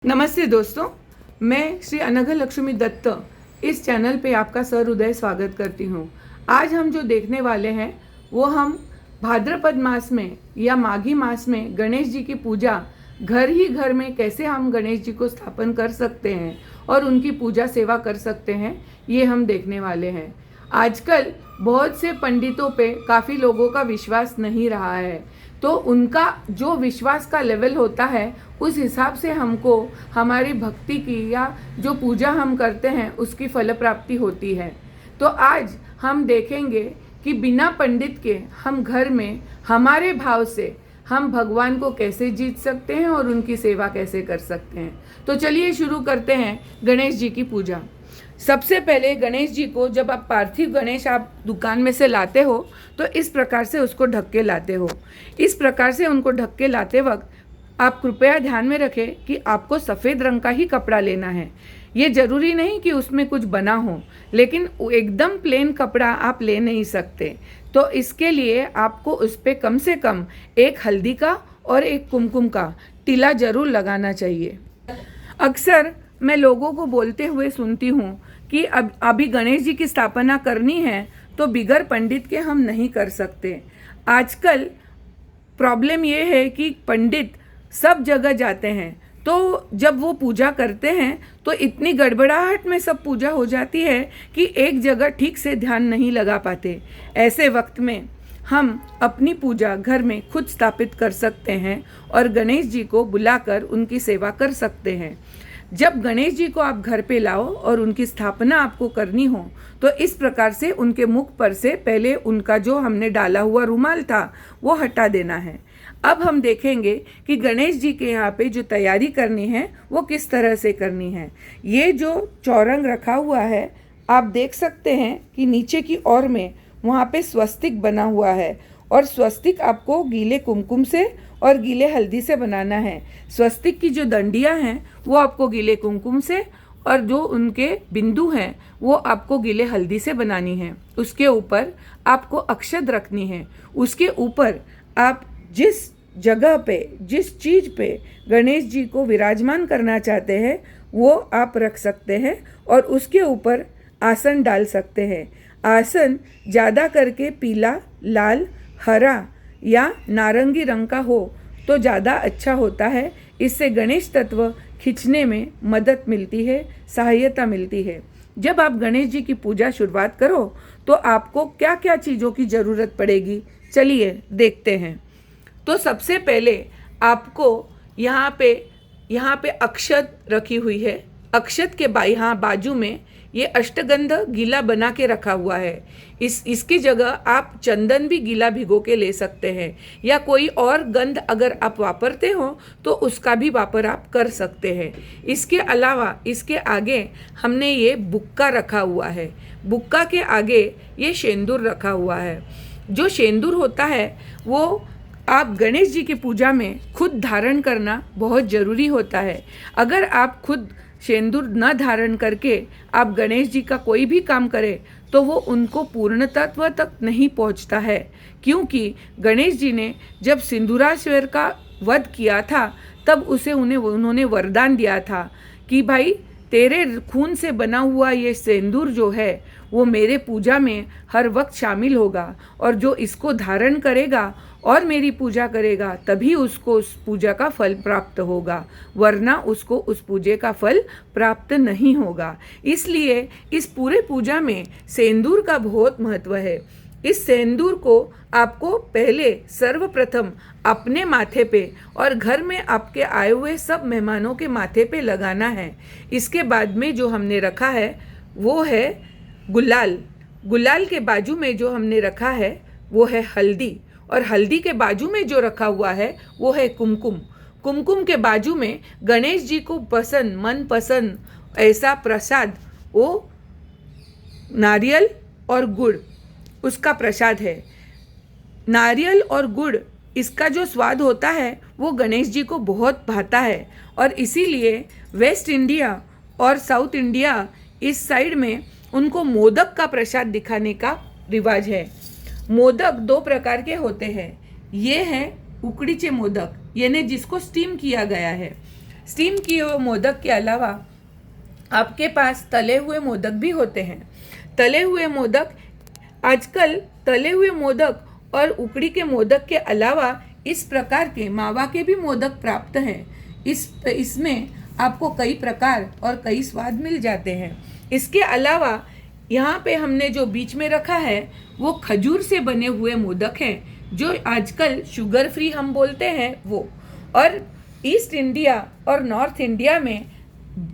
नमस्ते दोस्तों, मैं श्री अनघा लक्ष्मी दत्त इस चैनल पे आपका सहृदय स्वागत करती हूँ। आज हम जो देखने वाले हैं वो हम भाद्रपद मास में या माघी मास में गणेश जी की पूजा घर ही घर में कैसे हम गणेश जी को स्थापन कर सकते हैं और उनकी पूजा सेवा कर सकते हैं, ये हम देखने वाले हैं। आजकल बहुत से पंडितों पे काफ़ी लोगों का विश्वास नहीं रहा है, तो उनका जो विश्वास का लेवल होता है उस हिसाब से हमको हमारी भक्ति की या जो पूजा हम करते हैं उसकी फल प्राप्ति होती है। तो आज हम देखेंगे कि बिना पंडित के हम घर में हमारे भाव से हम भगवान को कैसे जीत सकते हैं और उनकी सेवा कैसे कर सकते हैं। तो चलिए शुरू करते हैं गणेश जी की पूजा। सबसे पहले गणेश जी को जब आप पार्थिव गणेश आप दुकान में से लाते हो तो इस प्रकार से उसको ढक के लाते हो। इस प्रकार से उनको ढक के लाते वक्त आप कृपया ध्यान में रखें कि आपको सफ़ेद रंग का ही कपड़ा लेना है। ये ज़रूरी नहीं कि उसमें कुछ बना हो, लेकिन एकदम प्लेन कपड़ा आप ले नहीं सकते। तो इसके लिए आपको उस पर कम से कम एक हल्दी का और एक कुमकुम का टीला ज़रूर लगाना चाहिए। अक्सर मैं लोगों को बोलते हुए सुनती हूँ कि अभी गणेश जी की स्थापना करनी है तो बिगर पंडित के हम नहीं कर सकते। आजकल प्रॉब्लम ये है कि पंडित सब जगह जाते हैं, तो जब वो पूजा करते हैं तो इतनी गड़बड़ाहट में सब पूजा हो जाती है कि एक जगह ठीक से ध्यान नहीं लगा पाते। ऐसे वक्त में हम अपनी पूजा घर में खुद स्थापित कर सकते हैं और गणेश जी को बुलाकर उनकी सेवा कर सकते हैं। जब गणेश जी को आप घर पे लाओ और उनकी स्थापना आपको करनी हो तो इस प्रकार से उनके मुख पर से पहले उनका जो हमने डाला हुआ रुमाल था वो हटा देना है। अब हम देखेंगे कि गणेश जी के यहाँ पे जो तैयारी करनी है वो किस तरह से करनी है। ये जो चौरंग रखा हुआ है आप देख सकते हैं कि नीचे की ओर में वहाँ पे स्वस्तिक बना हुआ है और स्वस्तिक आपको गीले कुमकुम से और गीले हल्दी से बनाना है। स्वस्तिक की जो डंडियाँ हैं वो आपको गीले कुमकुम से और जो उनके बिंदु हैं वो आपको गीले हल्दी से बनानी है। उसके ऊपर आपको अक्षत रखनी है। उसके ऊपर आप जिस जगह पे जिस चीज़ पे गणेश जी को विराजमान करना चाहते हैं वो आप रख सकते हैं और उसके ऊपर आसन डाल सकते हैं। आसन ज़्यादा करके पीला, लाल, हरा या नारंगी रंग का हो तो ज़्यादा अच्छा होता है। इससे गणेश तत्व खींचने में मदद मिलती है, सहायता मिलती है। जब आप गणेश जी की पूजा शुरुआत करो तो आपको क्या क्या चीज़ों की ज़रूरत पड़ेगी, चलिए देखते हैं। तो सबसे पहले आपको यहाँ पे अक्षत रखी हुई है। अक्षत के यहाँ बाजू में ये अष्टगंध गीला बना के रखा हुआ है। इसकी जगह आप चंदन भी गीला भिगो के ले सकते हैं या कोई और गंध अगर आप वापरते हो तो उसका भी वापर आप कर सकते हैं। इसके अलावा इसके आगे हमने ये बुक्का रखा हुआ है। बुक्का के आगे ये शेंदूर रखा हुआ है। जो शेंदूर होता है वो आप गणेश जी की पूजा में खुद धारण करना बहुत ज़रूरी होता है। अगर आप खुद शेंदूर न धारण करके आप गणेश जी का कोई भी काम करें तो वो उनको पूर्णतत्व तक नहीं पहुंचता है, क्योंकि गणेश जी ने जब सिंदूरासुर का वध किया था तब उन्होंने वरदान दिया था कि भाई तेरे खून से बना हुआ ये सिंदूर जो है वो मेरे पूजा में हर वक्त शामिल होगा और जो इसको धारण करेगा और मेरी पूजा करेगा तभी उसको उस पूजा का फल प्राप्त होगा, वरना उसको उस पूजे का फल प्राप्त नहीं होगा। इसलिए इस पूरे पूजा में सेंदूर का बहुत महत्व है। इस सेंदूर को आपको पहले सर्वप्रथम अपने माथे पे और घर में आपके आए हुए सब मेहमानों के माथे पे लगाना है। इसके बाद में जो हमने रखा है वो है गुलाल। गुलाल के बाजू में जो हमने रखा है वो है हल्दी और हल्दी के बाजू में जो रखा हुआ है वो है कुमकुम। कुमकुम के बाजू में गणेश जी को मन पसंद ऐसा प्रसाद वो नारियल और गुड़ उसका प्रसाद है। नारियल और गुड़ इसका जो स्वाद होता है वो गणेश जी को बहुत भाता है और इसीलिए वेस्ट इंडिया और साउथ इंडिया इस साइड में उनको मोदक का प्रसाद दिखाने का रिवाज है। मोदक दो प्रकार के होते हैं। ये हैं उकडीचे मोदक, यानी जिसको स्टीम किया गया है। स्टीम किए हुए मोदक के अलावा आपके पास तले हुए मोदक भी होते हैं। तले हुए मोदक, आजकल तले हुए मोदक और उकड़ी के मोदक के अलावा इस प्रकार के मावा के भी मोदक प्राप्त हैं। इसमें आपको कई प्रकार और कई स्वाद मिल जाते हैं। इसके अलावा यहाँ पे हमने जो बीच में रखा है वो खजूर से बने हुए मोदक हैं, जो आजकल शुगर फ्री हम बोलते हैं वो। और ईस्ट इंडिया और नॉर्थ इंडिया में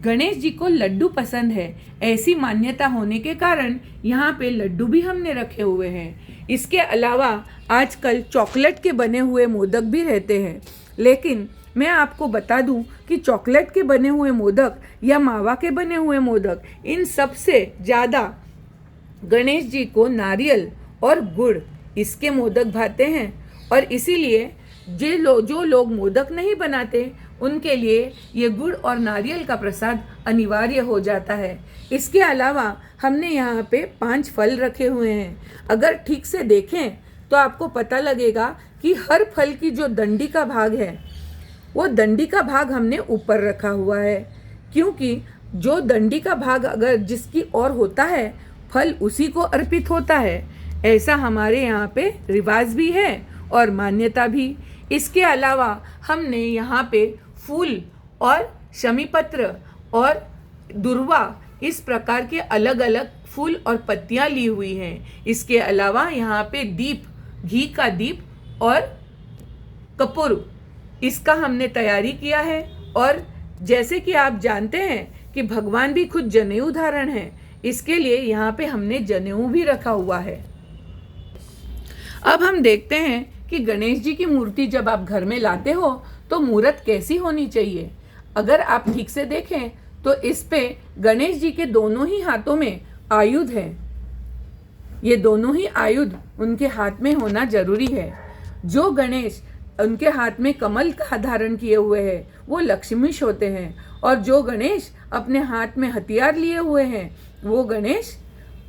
गणेश जी को लड्डू पसंद है, ऐसी मान्यता होने के कारण यहाँ पे लड्डू भी हमने रखे हुए हैं। इसके अलावा आजकल चॉकलेट के बने हुए मोदक भी रहते हैं, लेकिन मैं आपको बता दूं कि चॉकलेट के बने हुए मोदक या मावा के बने हुए मोदक, इन सबसे ज़्यादा गणेश जी को नारियल और गुड़ इसके मोदक भाते हैं। और इसीलिए जो लोग मोदक नहीं बनाते उनके लिए ये गुड़ और नारियल का प्रसाद अनिवार्य हो जाता है। इसके अलावा हमने यहाँ पे 5 फल रखे हुए हैं। अगर ठीक से देखें तो आपको पता लगेगा कि हर फल की जो डंडी का भाग है वो डंडी का भाग हमने ऊपर रखा हुआ है, क्योंकि जो डंडी का भाग अगर जिसकी ओर होता है फल उसी को अर्पित होता है। ऐसा हमारे यहाँ पे रिवाज भी है और मान्यता भी। इसके अलावा हमने यहाँ पे फूल और शमीपत्र और दुर्वा इस प्रकार के अलग अलग फूल और पत्तियाँ ली हुई हैं। इसके अलावा यहाँ पे दीप, घी का दीप और कपूर, इसका हमने तैयारी किया है। और जैसे कि आप जानते हैं कि भगवान भी खुद जनेऊ धारण है, इसके लिए यहाँ पे हमने जनेऊ भी रखा हुआ है। अब हम देखते हैं कि गणेश जी की मूर्ति जब आप घर में लाते हो तो मूर्त कैसी होनी चाहिए। अगर आप ठीक से देखें तो इस पे गणेश जी के दोनों ही हाथों में आयुध है। ये दोनों ही आयुध उनके हाथ में होना जरूरी है। जो गणेश उनके हाथ में कमल का धारण किए हुए हैं वो लक्ष्मीश होते हैं, और जो गणेश अपने हाथ में हथियार लिए हुए हैं वो गणेश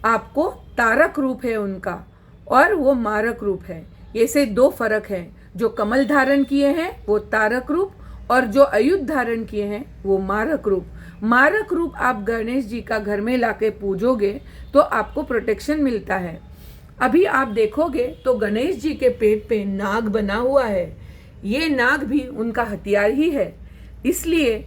आपको तारक रूप है उनका, और वो मारक रूप है। ऐसे 2 फर्क है। जो कमल धारण किए हैं वो तारक रूप, और जो आयुध धारण किए हैं वो मारक रूप। मारक रूप आप गणेश जी का घर में लाके पूजोगे तो आपको प्रोटेक्शन मिलता है। अभी आप देखोगे तो गणेश जी के पेट पे नाग बना हुआ है। ये नाग भी उनका हथियार ही है। इसलिए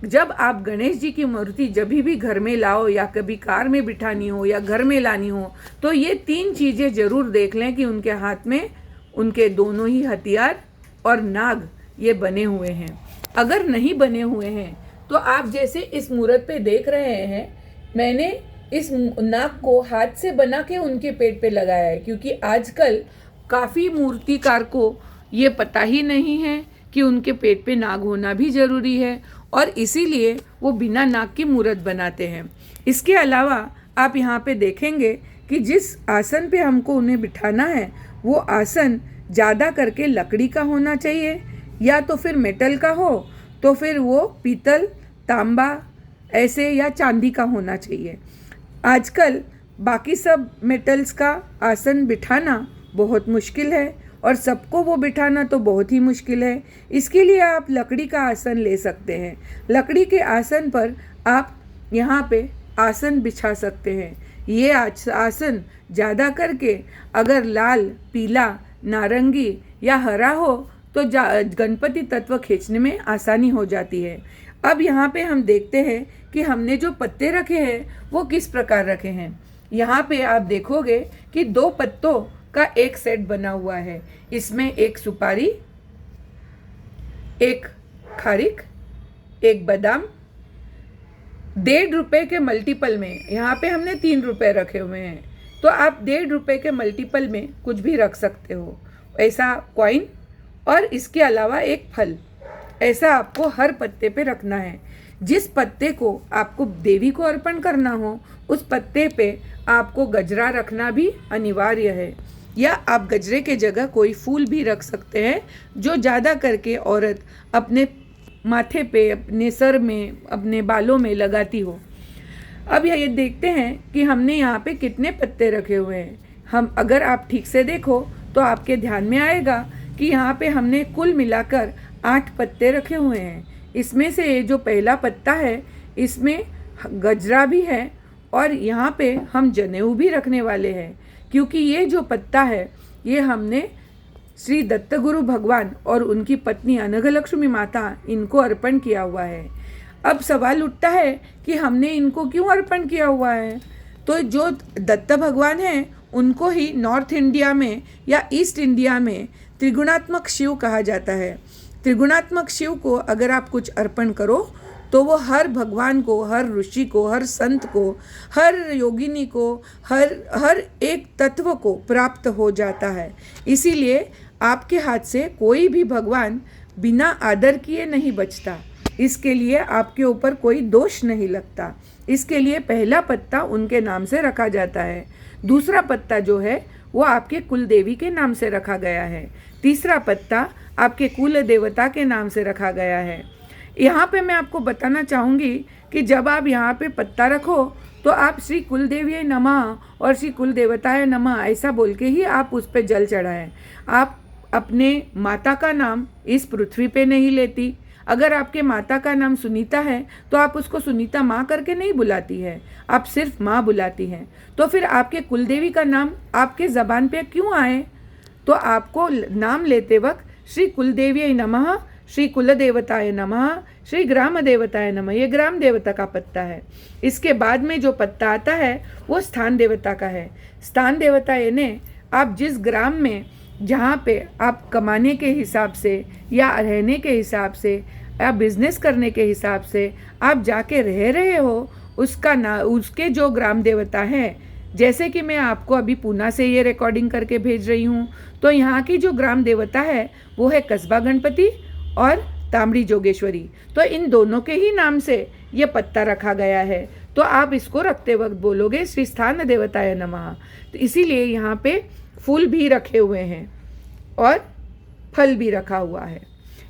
जब आप गणेश जी की मूर्ति जब भी घर में लाओ या कभी कार में बिठानी हो या घर में लानी हो तो ये 3 चीज़ें जरूर देख लें कि उनके हाथ में उनके दोनों ही हथियार और नाग ये बने हुए हैं। अगर नहीं बने हुए हैं तो आप जैसे इस मूर्त पे देख रहे हैं, मैंने इस नाग को हाथ से बना के उनके पेट पे लगाया है, क्योंकि आजकल काफ़ी मूर्तिकार को ये पता ही नहीं है कि उनके पेट पे नाग होना भी ज़रूरी है, और इसीलिए वो बिना नाग की मूर्त बनाते हैं। इसके अलावा आप यहाँ पे देखेंगे कि जिस आसन पे हमको उन्हें बिठाना है वो आसन ज़्यादा करके लकड़ी का होना चाहिए, या तो फिर मेटल का हो तो फिर वो पीतल, तांबा ऐसे या चांदी का होना चाहिए। आजकल बाकी सब मेटल्स का आसन बिठाना बहुत मुश्किल है, और सबको वो बिठाना तो बहुत ही मुश्किल है। इसके लिए आप लकड़ी का आसन ले सकते हैं। लकड़ी के आसन पर आप यहाँ पे आसन बिछा सकते हैं। ये आसन ज़्यादा करके अगर लाल, पीला, नारंगी या हरा हो तो गणपति तत्व खींचने में आसानी हो जाती है। अब यहाँ पे हम देखते हैं कि हमने जो पत्ते रखे हैं वो किस प्रकार रखे हैं। यहाँ पे आप देखोगे कि 2 पत्तों का एक सेट बना हुआ है। इसमें एक सुपारी, एक खारिक, एक बादाम, 1.5 रुपए के मल्टीपल में, यहाँ पे हमने 3 रुपए रखे हुए हैं तो आप 1.5 रुपए के मल्टीपल में कुछ भी रख सकते हो, ऐसा कॉइन। और इसके अलावा एक फल, ऐसा आपको हर पत्ते पे रखना है। जिस पत्ते को आपको देवी को अर्पण करना हो उस पत्ते पे आपको गजरा रखना भी अनिवार्य है, या आप गजरे के जगह कोई फूल भी रख सकते हैं जो ज़्यादा करके औरत अपने माथे पे, अपने सर में, अपने बालों में लगाती हो। अब ये देखते हैं कि हमने यहाँ पे कितने पत्ते रखे हुए हैं। अगर आप ठीक से देखो तो आपके ध्यान में आएगा कि यहाँ पे हमने कुल मिलाकर 8 पत्ते रखे हुए हैं। इसमें से जो पहला पत्ता है इसमें गजरा भी है और यहाँ पे हम जनेऊ भी रखने वाले हैं, क्योंकि ये जो पत्ता है ये हमने श्री दत्तगुरु भगवान और उनकी पत्नी अनघलक्ष्मी माता इनको अर्पण किया हुआ है। अब सवाल उठता है कि हमने इनको क्यों अर्पण किया हुआ है। तो जो दत्त भगवान हैं उनको ही नॉर्थ इंडिया में या ईस्ट इंडिया में त्रिगुणात्मक शिव कहा जाता है। त्रिगुणात्मक शिव को अगर आप कुछ अर्पण करो तो वो हर भगवान को, हर ऋषि को, हर संत को, हर योगिनी को, हर एक तत्व को प्राप्त हो जाता है। इसीलिए आपके हाथ से कोई भी भगवान बिना आदर किए नहीं बचता। इसके लिए आपके ऊपर कोई दोष नहीं लगता। इसके लिए पहला पत्ता उनके नाम से रखा जाता है। दूसरा पत्ता जो है वो आपके कुल देवी के नाम से रखा गया है। तीसरा पत्ता आपके कुल देवता के नाम से रखा गया है। यहाँ पे मैं आपको बताना चाहूँगी कि जब आप यहाँ पे पत्ता रखो तो आप श्री कुलदेवी नमः और श्री कुल देवताय नमः ऐसा बोल के ही आप उस पर जल चढ़ाएं। आप अपने माता का नाम इस पृथ्वी पे नहीं लेती। अगर आपके माता का नाम सुनीता है तो आप उसको सुनीता माँ करके नहीं बुलाती है, आप सिर्फ माँ बुलाती हैं। तो फिर आपके कुलदेवी का नाम आपके ज़बान पे क्यों आए? तो आपको नाम लेते वक्त श्री कुलदेवी नमः, श्री कुल देवताय नमः, श्री ग्राम देवताय नमः, ये ग्राम देवता का पत्ता है। इसके बाद में जो पत्ता आता है वो स्थान देवता का है। स्थान देवता यानी आप जिस ग्राम में, जहाँ पे आप कमाने के हिसाब से या रहने के हिसाब से या बिजनेस करने के हिसाब से आप जाके रह रहे हो, उसके जो ग्राम देवता हैं। जैसे कि मैं आपको अभी पूना से ये रिकॉर्डिंग करके भेज रही हूँ, तो यहाँ की जो ग्राम देवता है वो है कस्बा गणपति और तांबड़ी जोगेश्वरी। तो इन दोनों के ही नाम से ये पत्ता रखा गया है। तो आप इसको रखते वक्त बोलोगे श्री स्थान देवताय नमः। तो इसीलिए यहाँ पे फूल भी रखे हुए हैं और फल भी रखा हुआ है।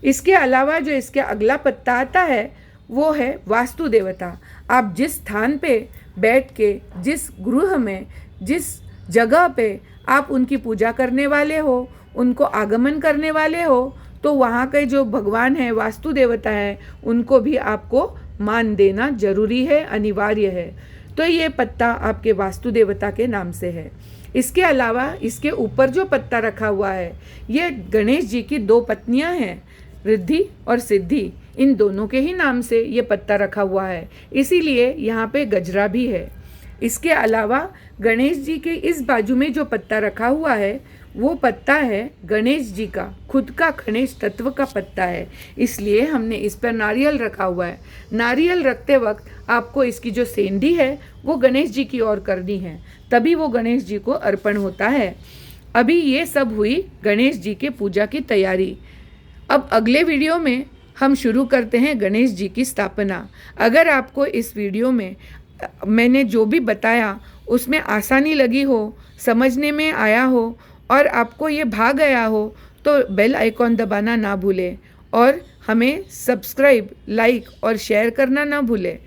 इसके अलावा जो इसके अगला पत्ता आता है वो है वास्तु देवता। आप जिस स्थान पे बैठ के, जिस गृह में, जिस जगह पे आप उनकी पूजा करने वाले हो, उनको आगमन करने वाले हो, तो वहाँ के जो भगवान हैं, वास्तु देवता है, उनको भी आपको मान देना जरूरी है, अनिवार्य है। तो ये पत्ता आपके वास्तु देवता के नाम से है। इसके अलावा इसके ऊपर जो पत्ता रखा हुआ है ये गणेश जी की दो पत्नियां हैं, रिद्धि और सिद्धि। इन दोनों के ही नाम से ये पत्ता रखा हुआ है, इसीलिए यहाँ पे गजरा भी है। इसके अलावा गणेश जी के इस बाजू में जो पत्ता रखा हुआ है वो पत्ता है गणेश जी का खुद का गणेश तत्व का पत्ता है, इसलिए हमने इस पर नारियल रखा हुआ है। नारियल रखते वक्त आपको इसकी जो सेंधी है वो गणेश जी की ओर करनी है, तभी वो गणेश जी को अर्पण होता है। अभी ये सब हुई गणेश जी के पूजा की तैयारी। अब अगले वीडियो में हम शुरू करते हैं गणेश जी की स्थापना। अगर आपको इस वीडियो में मैंने जो भी बताया उसमें आसानी लगी हो, समझने में आया हो और आपको ये भा गया हो तो बेल आइकॉन दबाना ना भूलें और हमें सब्सक्राइब, लाइक और शेयर करना ना भूलें।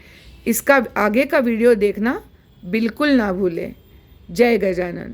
इसका आगे का वीडियो देखना बिल्कुल ना भूलें। जय गजानन।